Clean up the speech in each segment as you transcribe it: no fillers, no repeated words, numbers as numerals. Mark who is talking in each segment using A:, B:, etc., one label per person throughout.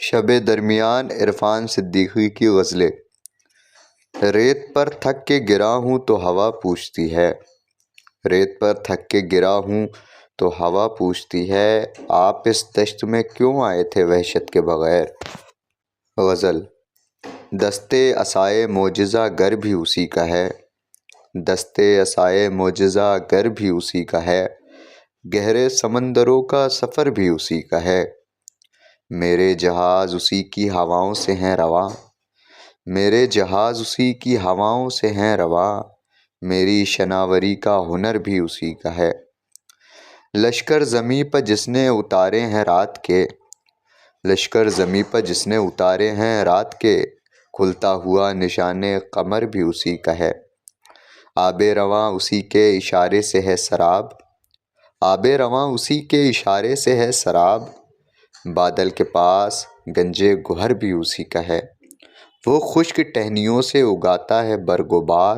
A: شب درمیان عرفان صدیقی کی غزلیں۔ ریت پر تھک کے گرا ہوں تو ہوا پوچھتی ہے، ریت پر تھک کے گرا ہوں تو ہوا پوچھتی ہے، آپ اس دشت میں کیوں آئے تھے وحشت کے بغیر۔ غزل۔ دستے عصائے معجزہ گر بھی اسی کا ہے، دستے عصائے معجزہ گر بھی اسی کا ہے، گہرے سمندروں کا سفر بھی اسی کا ہے، میرے جہاز اسی کی ہواؤں سے ہیں رواں، میرے جہاز اسی کی ہواؤں سے ہیں رواں، میری شناوری کا ہنر بھی اسی کا ہے۔ لشکر زمیں پر جس نے اتارے ہیں رات کے، لشکر زمیں پر جس نے اتارے ہیں رات کے، کھلتا ہوا نشان قمر بھی اسی کا ہے۔ آب رواں اسی کے اشارے سے ہے سراب، آب رواں اسی کے اشارے سے ہے سراب، بادل کے پاس گنج گہر بھی اسی کا ہے، وہ خشک ٹہنیوں سے اگاتا ہے برگ و بار،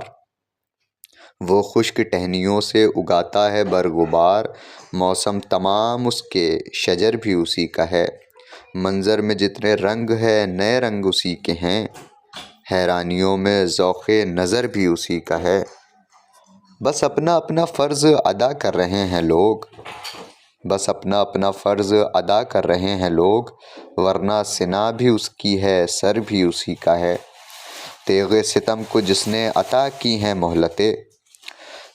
A: وہ خشک ٹہنیوں سے اگاتا ہے برگ و بار، موسم تمام اس کے شجر بھی اسی کا ہے، منظر میں جتنے رنگ ہے نئے رنگ اسی کے ہیں، حیرانیوں میں ذوق نظر بھی اسی کا ہے۔ بس اپنا اپنا فرض ادا کر رہے ہیں لوگ، بس اپنا اپنا فرض ادا کر رہے ہیں لوگ، ورنہ ثنا بھی اس کی ہے سر بھی اسی کا ہے۔ تیغ ستم کو جس نے عطا کی ہیں مہلتیں،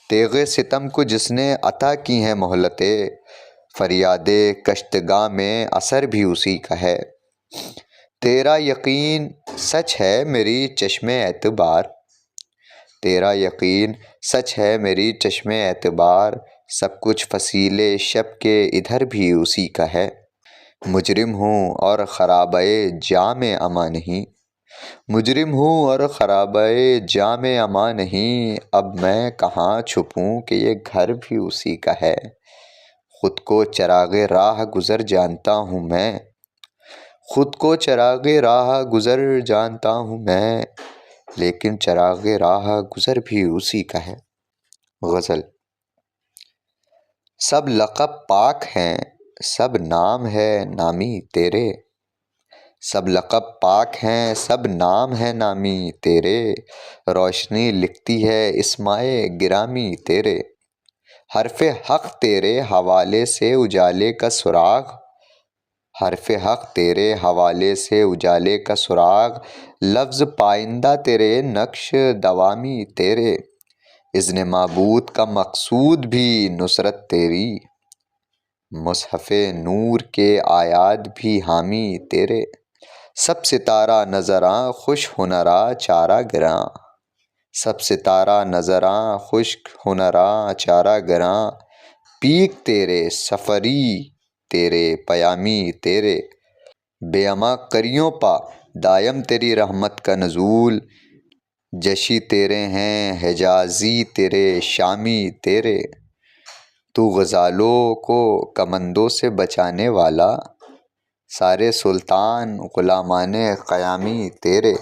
A: تیغ ستم کو جس نے عطا کی ہیں مہلتیں، فریاد کشتگاں میں اثر بھی اسی کا ہے۔ تیرا یقین سچ ہے میری چشم اعتبار، تیرا یقین سچ ہے میری چشم اعتبار، سب کچھ فصیل شب کے ادھر بھی اسی کا ہے۔ مجرم ہوں اور خرابۂ جام امان نہیں، مجرم ہوں اور خرابۂ جام امان نہیں، اب میں کہاں چھپوں کہ یہ گھر بھی اسی کا ہے۔ خود کو چراغ راہ گزر جانتا ہوں میں، خود کو چراغ راہ گزر جانتا ہوں میں، لیکن چراغ راہ گزر بھی اسی کا ہے۔ غزل۔ سب لقب پاک ہیں سب نام ہے نامی تیرے، سب لقب پاک ہیں سب نام ہے نامی تیرے، روشنی لکھتی ہے اسمائے گرامی تیرے، حرف حق تیرے حوالے سے اجالے کا سراغ، حرف حق تیرے حوالے سے اجالے کا سراغ، لفظ پائندہ تیرے نقش دوامی تیرے، اذن معبود کا مقصود بھی نصرت تیری، مصحف نور کے آیات بھی حامی تیرے، سب ستارہ نظراں خوش ہنراں چارہ گراں، سب ستارہ نظراں خشک ہنراں چارہ گراں، پیک تیرے سفری تیرے پیامی تیرے، بے اما کریوں پا دائم تیری رحمت کا نزول، جشی تیرے ہیں حجازی تیرے شامی تیرے، تو غزالوں کو کمندوں سے بچانے والا، سارے سلطان غلامان قیامی تیرے،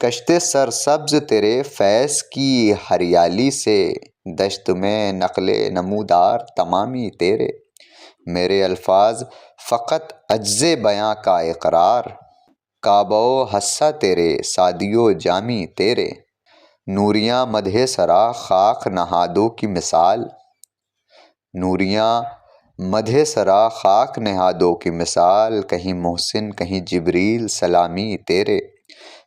A: کشت سرسبز تیرے فیض کی ہریالی سے، دشت میں نقل نمودار تمامی تیرے، میرے الفاظ فقط عجز بیاں کا اقرار، کعبہ و حصہ تیرے سادی و جامی تیرے، نوریاں مدح سرا خاک نہادوں کی مثال، نوریاں مدح سرا خاک نہادوں کی مثال، کہیں محسن کہیں جبریل سلامی تیرے،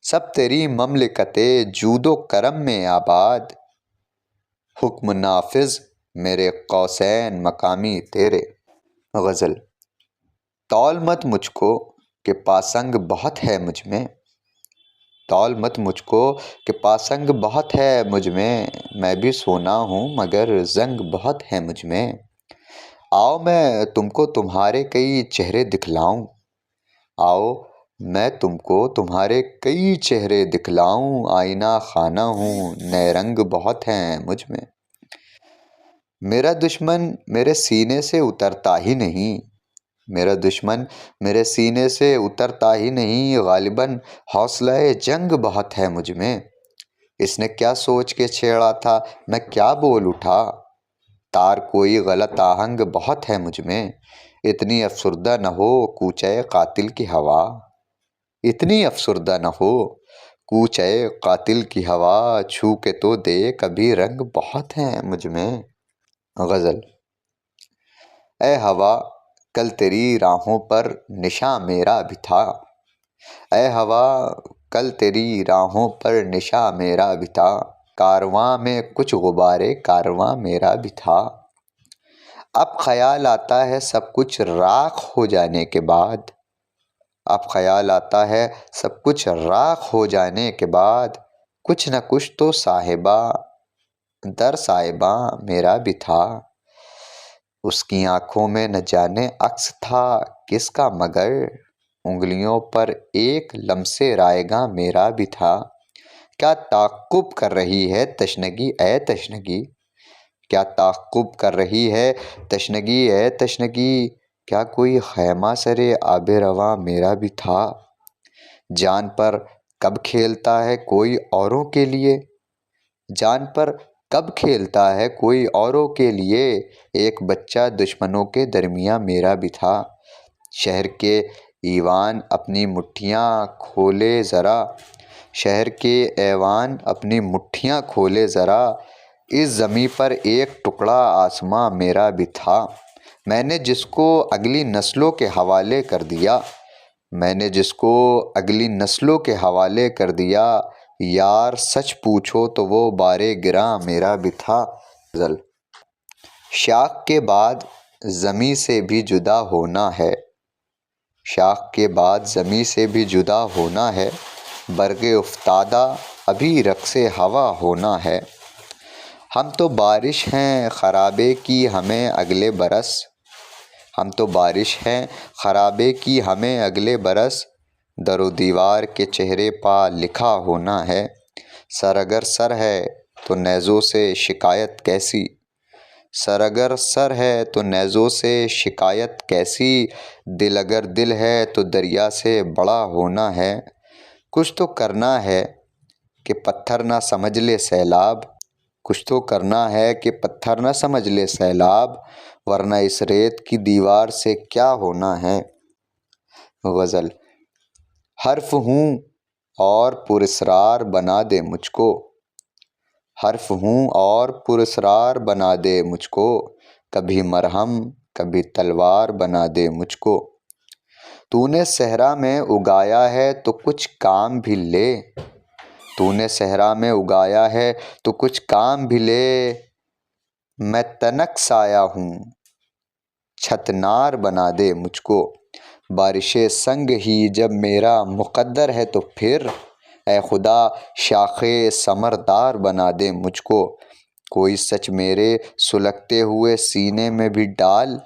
A: سب تیری مملکت جود و کرم میں آباد، حکم نافذ میرے قوسین مقامی تیرے۔ غزل۔ طول مت مجھ کو کہ پاسنگ بہت ہے مجھ میں، طول مت مجھ کو کہ پاسنگ بہت ہے مجھ میں بھی سونا ہوں مگر زنگ بہت ہے مجھ میں، آؤ میں تم کو تمہارے کئی چہرے دکھلاؤں، آؤ میں تم کو تمہارے کئی چہرے دکھلاؤں، آئینہ خانہ ہوں نئے رنگ بہت ہیں مجھ میں، میرا دشمن میرے سینے سے اترتا ہی نہیں، میرا دشمن میرے سینے سے اترتا ہی نہیں، غالباً حوصلہ جنگ بہت ہے مجھ میں، اس نے کیا سوچ کے چھیڑا تھا میں کیا بول اٹھا، تار کوئی غلط آہنگ بہت ہے مجھ میں، اتنی افسردہ نہ ہو کوچے قاتل کی ہوا، اتنی افسردہ نہ ہو کوچے قاتل کی ہوا، چھو کے تو دیکھ ابھی رنگ بہت ہیں مجھ میں۔ غزل۔ اے ہوا کل تیری راہوں پر نشاں میرا بھی تھا، اے ہوا کل تیری راہوں پر نشاں میرا بھی تھا، کارواں میں کچھ غبارے کارواں میرا بھی تھا۔ اب خیال آتا ہے سب کچھ راکھ ہو جانے کے بعد، اب خیال آتا ہے سب کچھ راکھ ہو جانے کے بعد، کچھ نہ کچھ تو صاحبہ در صاحباں میرا بھی تھا۔ اس کی آنکھوں میں نہ جانے عکس تھا کس کا، مگر انگلیوں پر ایک لمس رائگاں میرا بھی تھا۔ کیا تعقب کر رہی ہے تشنگی اے تشنگی، کیا تعقب کر رہی ہے تشنگی اے تشنگی، کیا کوئی خیمہ سر آب رواں میرا بھی تھا۔ جان پر کب کھیلتا ہے کوئی اوروں کے لیے، جان پر کب کھیلتا ہے کوئی اوروں کے لیے، ایک بچہ دشمنوں کے درمیاں میرا بھی تھا۔ شہر کے ایوان اپنی مٹھیاں کھولے ذرا، شہر کے ایوان اپنی مٹھیاں کھولے ذرا، اس زمیں پر ایک ٹکڑا آسماں میرا بھی تھا۔ میں نے جس کو اگلی نسلوں کے حوالے کر دیا، میں نے جس کو اگلی نسلوں کے حوالے کر دیا، یار سچ پوچھو تو وہ بارے گراں میرا بھی تھا۔ غزل۔ شاخ کے بعد زمیں سے بھی جدا ہونا ہے، شاخ کے بعد زمیں سے بھی جدا ہونا ہے، برگ افتادہ ابھی رقص ہوا ہونا ہے۔ ہم تو بارش ہیں خرابے کی ہمیں اگلے برس، ہم تو بارش ہیں خرابے کی ہمیں اگلے برس، در و دیوار کے چہرے پا لکھا ہونا ہے۔ سر اگر سر ہے تو نیزوں سے شکایت کیسی، سر اگر سر ہے تو نیزوں سے شکایت کیسی، دل اگر دل ہے تو دریا سے بڑا ہونا ہے۔ کچھ تو کرنا ہے کہ پتھر نہ سمجھ لے سیلاب، کچھ تو کرنا ہے کہ پتھر نہ سمجھ لے سیلاب، ورنہ اس ریت کی دیوار سے کیا ہونا ہے۔ غزل۔ حرف ہوں اور پراسرار بنا دے مجھ کو، حرف ہوں اور پراسرار بنا دے مجھ کو، کبھی مرہم کبھی تلوار بنا دے مجھ کو۔ تو نے صحرا میں اگایا ہے تو کچھ کام بھی لے، تو نے صحرا میں اگایا ہے تو کچھ کام بھی لے، میں تنک سایہ ہوں چھت نار بنا دے مجھ کو۔ بارش سنگ ہی جب میرا مقدر ہے تو پھر اے خدا شاخ ثمردار بنا دے مجھ کو۔ کوئی سچ میرے سلگتے ہوئے سینے میں بھی ڈال،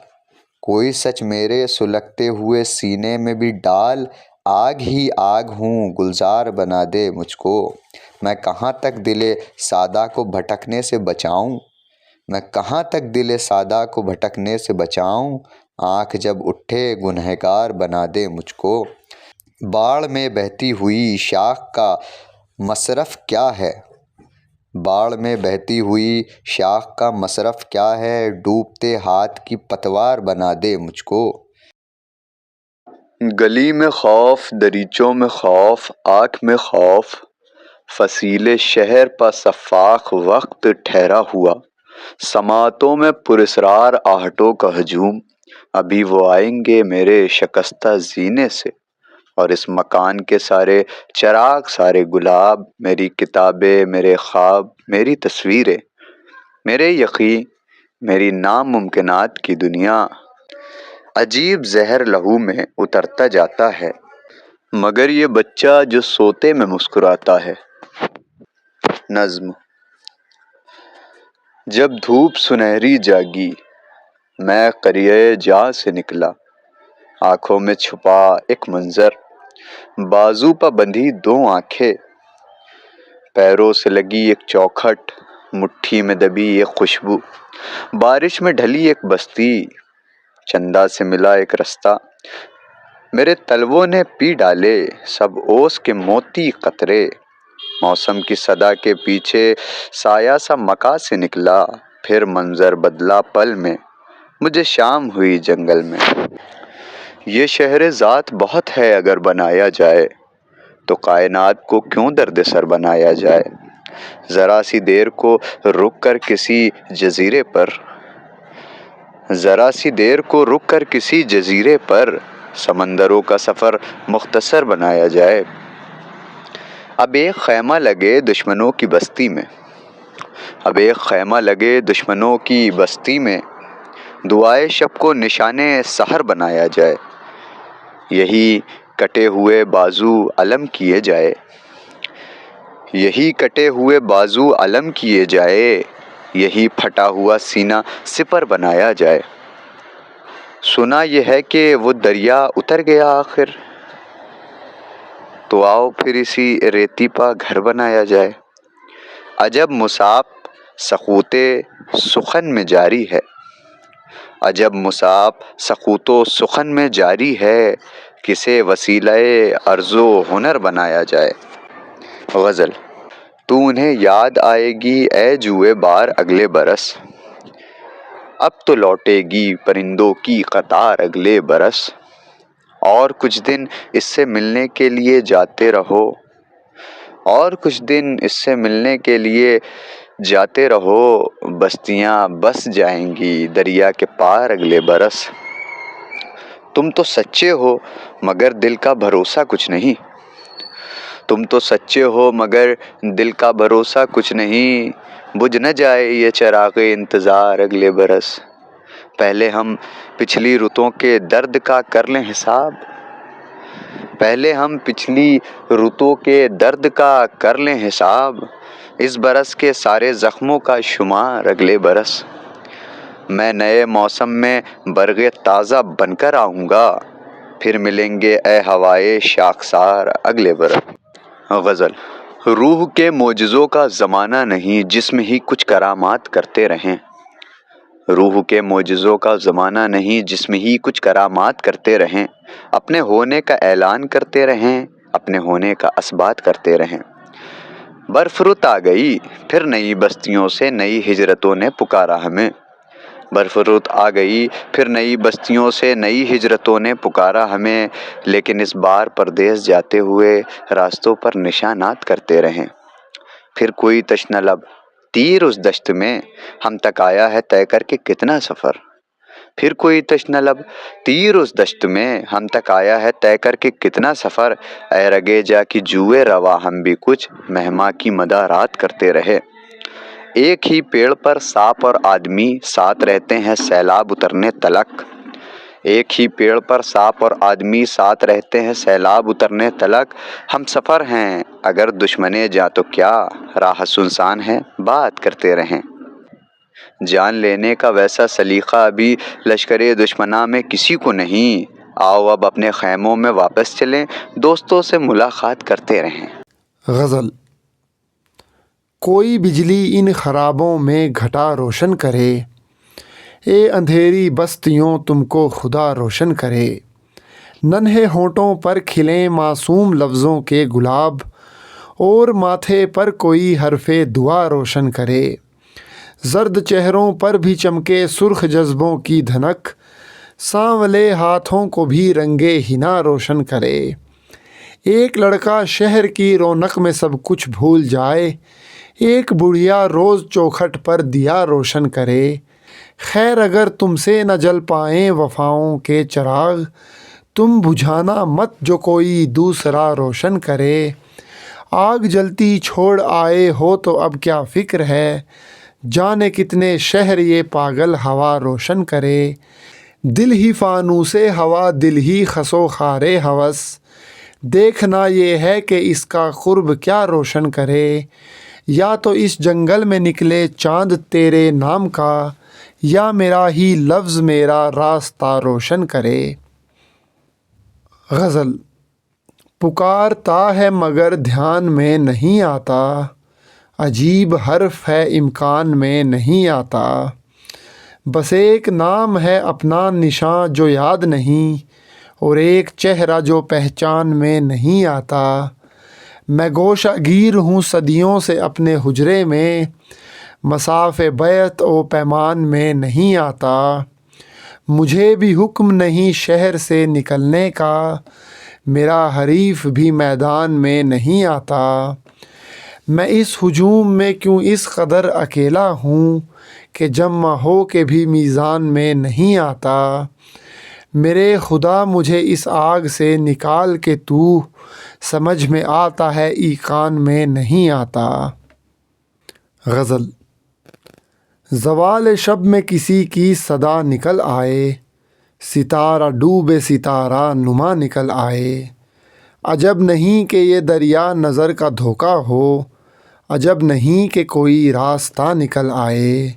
A: کوئی سچ میرے سلگتے ہوئے سینے میں بھی ڈال، آگ ہی آگ ہوں گلزار بنا دے مجھ کو۔ میں کہاں تک دل سادہ کو بھٹکنے سے بچاؤں، میں کہاں تک دل سادہ کو بھٹکنے سے بچاؤں، آنکھ جب اٹھے گنہگار بنا دے مجھ کو۔ باڑھ میں بہتی ہوئی شاخ کا مصرف کیا ہے، باڑھ میں بہتی ہوئی شاخ کا مصرف کیا ہے، ڈوبتے ہاتھ کی پتوار بنا دے مجھ کو۔
B: گلی میں خوف دریچوں میں خوف آنکھ میں خوف، فصیل شہر پا سفاق وقت ٹھہرا ہوا، سماعتوں میں پراسرار آہٹوں کا ہجوم، ابھی وہ آئیں گے میرے شکستہ سینے سے، اور اس مکان کے سارے چراغ سارے گلاب، میری کتابیں میرے خواب میری تصویریں، میرے یقین میری ناممکنات کی دنیا۔ عجیب زہر لہو میں اترتا جاتا ہے، مگر یہ بچہ جو سوتے میں مسکراتا ہے۔ نظم۔ جب دھوپ سنہری جاگی میں قریۂ جاں سے نکلا، آنکھوں میں چھپا ایک منظر، بازو پہ بندھی دو آنکھیں، پیروں سے لگی ایک چوکھٹ، مٹھی میں دبی ایک خوشبو، بارش میں ڈھلی ایک بستی، چندا سے ملا ایک رستہ، میرے تلووں نے پی ڈالے سب اوس کے موتی قطرے، موسم کی صدا کے پیچھے سایہ سا مکاں سے نکلا، پھر منظر بدلا پل میں، مجھے شام ہوئی جنگل میں۔ یہ شہر ذات بہت ہے اگر بنایا جائے، تو کائنات کو کیوں درد سر بنایا جائے۔ ذرا سی دیر کو رک کر کسی جزیرے پر، ذرا سی دیر کو رک کر کسی جزیرے پر، سمندروں کا سفر مختصر بنایا جائے۔ اب ایک خیمہ لگے دشمنوں کی بستی میں، اب ایک خیمہ لگے دشمنوں کی بستی میں، دعائے شب کو نشانے سحر بنایا جائے۔ یہی کٹے ہوئے بازو علم کیے جائے، یہی کٹے ہوئے بازو علم کیے جائے، یہی پھٹا ہوا سینہ سپر بنایا جائے۔ سنا یہ ہے کہ وہ دریا اتر گیا آخر، تو آؤ پھر اسی ریتی پا گھر بنایا جائے۔ عجب مصاب سقوط سخن میں جاری ہے، عجب مصاب سقوط و سخن میں جاری ہے، کسے وسیلہ عرض و ہنر بنایا جائے۔ غزل۔ تو انہیں یاد آئے گی اے جوئے بار اگلے برس، اب تو لوٹے گی پرندوں کی قطار اگلے برس۔ اور کچھ دن اس سے ملنے کے لیے جاتے رہو، اور کچھ دن اس سے ملنے کے لیے جاتے رہو، بستیاں بس جائیں گی دریا کے پار اگلے برس۔ تم تو سچے ہو مگر دل کا بھروسہ کچھ نہیں، تم تو سچے ہو مگر دل کا بھروسہ کچھ نہیں، بجھ نہ جائے یہ چراغ انتظار اگلے برس۔ پہلے ہم پچھلی رتوں کے درد کا کر لیں حساب، پہلے ہم پچھلی رتوں کے درد کا کر لیں حساب، اس برس کے سارے زخموں کا شمار اگلے برس۔ میں نئے موسم میں برگ تازہ بن کر آؤں گا، پھر ملیں گے اے ہوائے شاخسار اگلے برس۔ غزل۔ روح کے معجزوں کا زمانہ نہیں جس میں ہی کچھ کرامات کرتے رہیں، روح کے معجزوں کا زمانہ نہیں جس میں ہی کچھ کرامات کرتے رہیں، اپنے ہونے کا اعلان کرتے رہیں، اپنے ہونے کا اثبات کرتے رہیں۔ برف رت آ گئی پھر نئی بستیوں سے نئی ہجرتوں نے پکارا ہمیں، برف رت آ گئی پھر نئی بستیوں سے نئی ہجرتوں نے پکارا ہمیں، لیکن اس بار پردیس جاتے ہوئے راستوں پر نشانات کرتے رہیں۔ پھر کوئی تشنہ لب تیر اس دشت میں ہم تک آیا ہے طے کر کے کتنا سفر، پھر کوئی تشنہ لب تیر اس دشت میں ہم تک آیا ہے طے کر کے کتنا سفر، اے رگے جا کی جوئے روا ہم بھی کچھ مہما کی مدارات کرتے رہے۔ ایک ہی پیڑ پر سانپ اور آدمی ساتھ رہتے ہیں سیلاب اترنے تلک، ایک ہی پیڑ پر سانپ اور آدمی ساتھ رہتے ہیں سیلاب اترنے تلک، ہم سفر ہیں اگر دشمنے جاں تو کیا، راہ سنسان ہے بات کرتے رہیں۔ جان لینے کا ویسا سلیقہ ابھی لشکر دشمناں میں کسی کو نہیں، آؤ اب اپنے خیموں میں واپس چلیں، دوستوں سے ملاقات کرتے رہیں۔
C: غزل۔ کوئی بجلی ان خرابوں میں گھٹا روشن کرے، اے اندھیری بستیوں تم کو خدا روشن کرے۔ ننھے ہونٹوں پر کھلیں معصوم لفظوں کے گلاب، اور ماتھے پر کوئی حرف دعا روشن کرے۔ زرد چہروں پر بھی چمکے سرخ جذبوں کی دھنک، سانولے ہاتھوں کو بھی رنگے حنا روشن کرے۔ ایک لڑکا شہر کی رونق میں سب کچھ بھول جائے، ایک بڑھیا روز چوکھٹ پر دیا روشن کرے۔ خیر اگر تم سے نہ جل پائیں وفاؤں کے چراغ، تم بجھانا مت جو کوئی دوسرا روشن کرے۔ آگ جلتی چھوڑ آئے ہو تو اب کیا فکر ہے، جانے کتنے شہر یہ پاگل ہوا روشن کرے۔ دل ہی فانوس ہوا دل ہی خس و خار ہوس، دیکھنا یہ ہے کہ اس کا قرب کیا روشن کرے۔ یا تو اس جنگل میں نکلے چاند تیرے نام کا، یا میرا ہی لفظ میرا راستہ روشن کرے۔ غزل۔ پکارتا ہے مگر دھیان میں نہیں آتا، عجیب حرف ہے امکان میں نہیں آتا۔ بس ایک نام ہے اپنا نشاں جو یاد نہیں، اور ایک چہرہ جو پہچان میں نہیں آتا۔ میں گوشہ گیر ہوں صدیوں سے اپنے حجرے میں، مصاف بیعت و پیمان میں نہیں آتا۔ مجھے بھی حکم نہیں شہر سے نکلنے کا، میرا حریف بھی میدان میں نہیں آتا۔ میں اس ہجوم میں کیوں اس قدر اکیلا ہوں کہ جمع ہو کے بھی میزان میں نہیں آتا۔ میرے خدا مجھے اس آگ سے نکال کے تو، سمجھ میں آتا ہے ایقان میں نہیں آتا۔ غزل۔ زوال شب میں کسی کی صدا نکل آئے، ستارہ ڈوبے ستارہ نما نکل آئے۔ عجب نہیں کہ یہ دریا نظر کا دھوکہ ہو، عجب نہیں کہ کوئی راستہ نکل آئے۔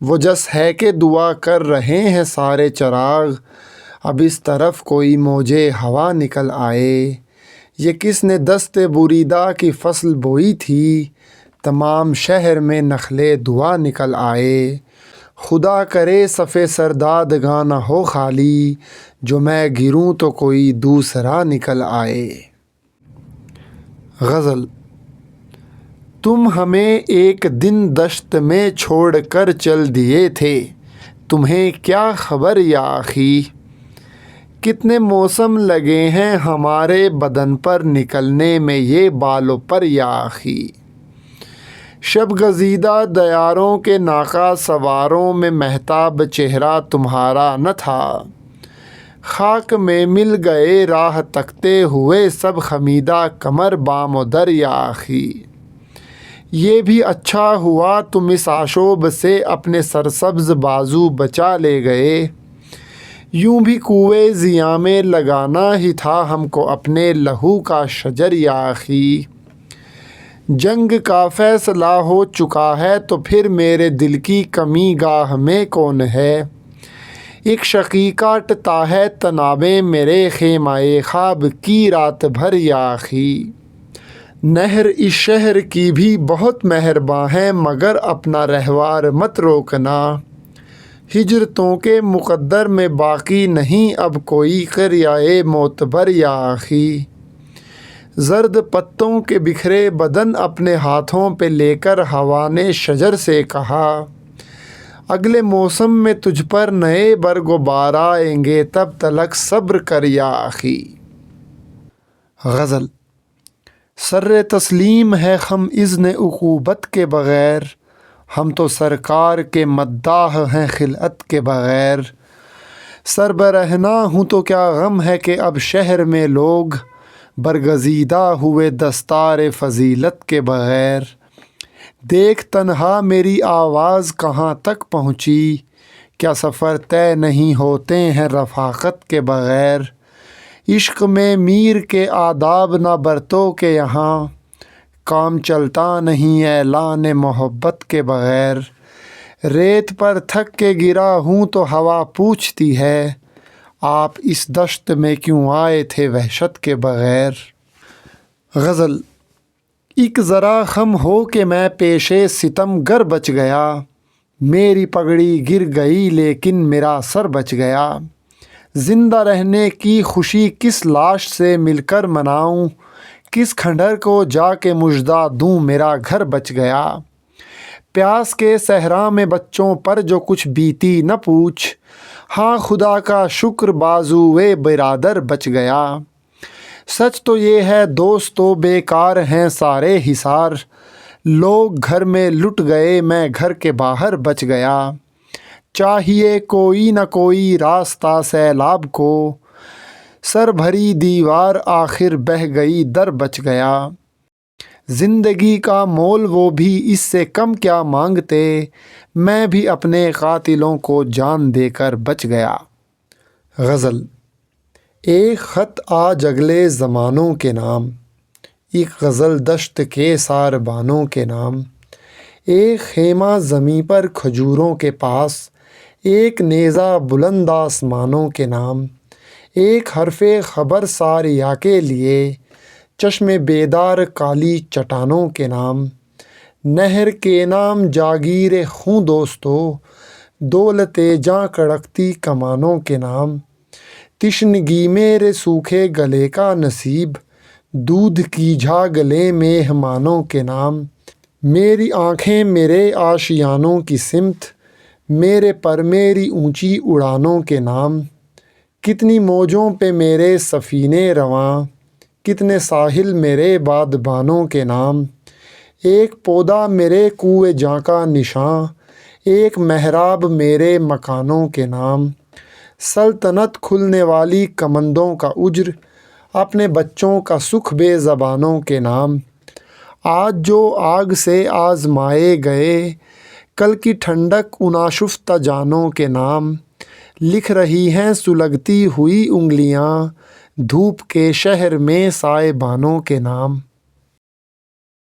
C: وہ جس ہے کہ دعا کر رہے ہیں سارے چراغ، اب اس طرف کوئی موجے ہوا نکل آئے۔ یہ کس نے دست بریدہ کی فصل بوئی تھی، تمام شہر میں نخلے دعا نکل آئے۔ خدا کرے صف سردادگاں نہ ہو خالی، جو میں گروں تو کوئی دوسرا نکل آئے۔ غزل۔ تم ہمیں ایک دن دشت میں چھوڑ کر چل دیے تھے، تمہیں کیا خبر یا آخی؟ کتنے موسم لگے ہیں ہمارے بدن پر نکلنے میں یہ بالوں پر یا آخی؟ شب گزیدہ دیاروں کے ناقہ سواروں میں مہتاب چہرہ تمہارا نہ تھا، خاک میں مل گئے راہ تکتے ہوئے سب خمیدہ کمر بام و در یا آخی۔ یہ بھی اچھا ہوا تم اس آشوب سے اپنے سرسبز بازو بچا لے گئے، یوں بھی کوئے ضیاء میں لگانا ہی تھا ہم کو اپنے لہو کا شجر یا آخی۔ جنگ کا فیصلہ ہو چکا ہے تو پھر میرے دل کی کمی گاہ میں کون ہے؟ ایک شقی کاٹتا ہے تنابیں میرے خیمہ خواب کی رات بھر یا آخی۔ نہر اس شہر کی بھی بہت مہرباں ہے مگر اپنا رہوار مت روکنا، ہجرتوں کے مقدر میں باقی نہیں اب کوئی قریۂ معتبر یا آخی۔ زرد پتوں کے بکھرے بدن اپنے ہاتھوں پہ لے کر ہوا نے شجر سے کہا، اگلے موسم میں تجھ پر نئے برگ و بار آئیں گے تب تلک صبر کر یا آخی۔ غزل۔ سر تسلیم ہے ہم اذن عقوبت کے بغیر، ہم تو سرکار کے مداح ہیں خلعت کے بغیر۔ سر برہنہ ہوں تو کیا غم ہے کہ اب شہر میں لوگ برگزیدہ ہوئے دستار فضیلت کے بغیر۔ دیکھ تنہا میری آواز کہاں تک پہنچی، کیا سفر طے نہیں ہوتے ہیں رفاقت کے بغیر۔ عشق میں میر کے آداب نہ برتو کہ یہاں، کام چلتا نہیں اعلان محبت کے بغیر۔ ریت پر تھک کے گرا ہوں تو ہوا پوچھتی ہے، آپ اس دشت میں کیوں آئے تھے وحشت کے بغیر۔ غزل۔ ایک ذرا خم ہو کہ میں پیشے ستم گر بچ گیا، میری پگڑی گر گئی لیکن میرا سر بچ گیا۔ زندہ رہنے کی خوشی کس لاش سے مل کر مناؤں، کس کھنڈر کو جا کے مژدہ دوں میرا گھر بچ گیا۔ پیاس کے صحرا میں بچوں پر جو کچھ بیتی نہ پوچھ، ہاں خدا کا شکر بازوئے برادر بچ گیا۔ سچ تو یہ ہے دوستو بیکار ہیں سارے حصار، لوگ گھر میں لٹ گئے میں گھر کے باہر بچ گیا۔ چاہیے کوئی نہ کوئی راستہ سیلاب کو، سر بھری دیوار آخر بہہ گئی در بچ گیا۔ زندگی کا مول وہ بھی اس سے کم کیا مانگتے، میں بھی اپنے قاتلوں کو جان دے کر بچ گیا۔ غزل۔ ایک خط آج اگلے زمانوں کے نام، ایک غزل دشت کے ساربانوں کے نام۔ ایک خیمہ زمیں پر کھجوروں کے پاس، ایک نیزہ بلند آسمانوں کے نام۔ ایک حرف خبر ساریہ کے لیے، چشم بیدار کالی چٹانوں کے نام۔ نہر کے نام جاگیر خوں دوستو، دولت جاں کڑکتی کمانوں کے نام۔ تشنگی میرے سوکھے گلے کا نصیب، دودھ کی جھاگ لیں مہمانوں کے نام۔ میری آنکھیں میرے آشیانوں کی سمت، میرے پر میری اونچی اڑانوں کے نام، کتنی موجوں پہ میرے سفینے رواں، کتنے ساحل میرے بادبانوں کے نام، ایک پودا میرے کوئے جاں کا نشاں، ایک محراب میرے مکانوں کے نام، سلطنت کھلنے والی کمندوں کا اجر، اپنے بچوں کا سکھ بے زبانوں کے نام، آج جو آگ سے آزمائے گئے، کل کی ٹھنڈک ان آشفتہ جانوں کے نام، لکھ رہی ہیں سلگتی ہوئی انگلیاں، دھوپ کے شہر میں سائے بانوں کے نام۔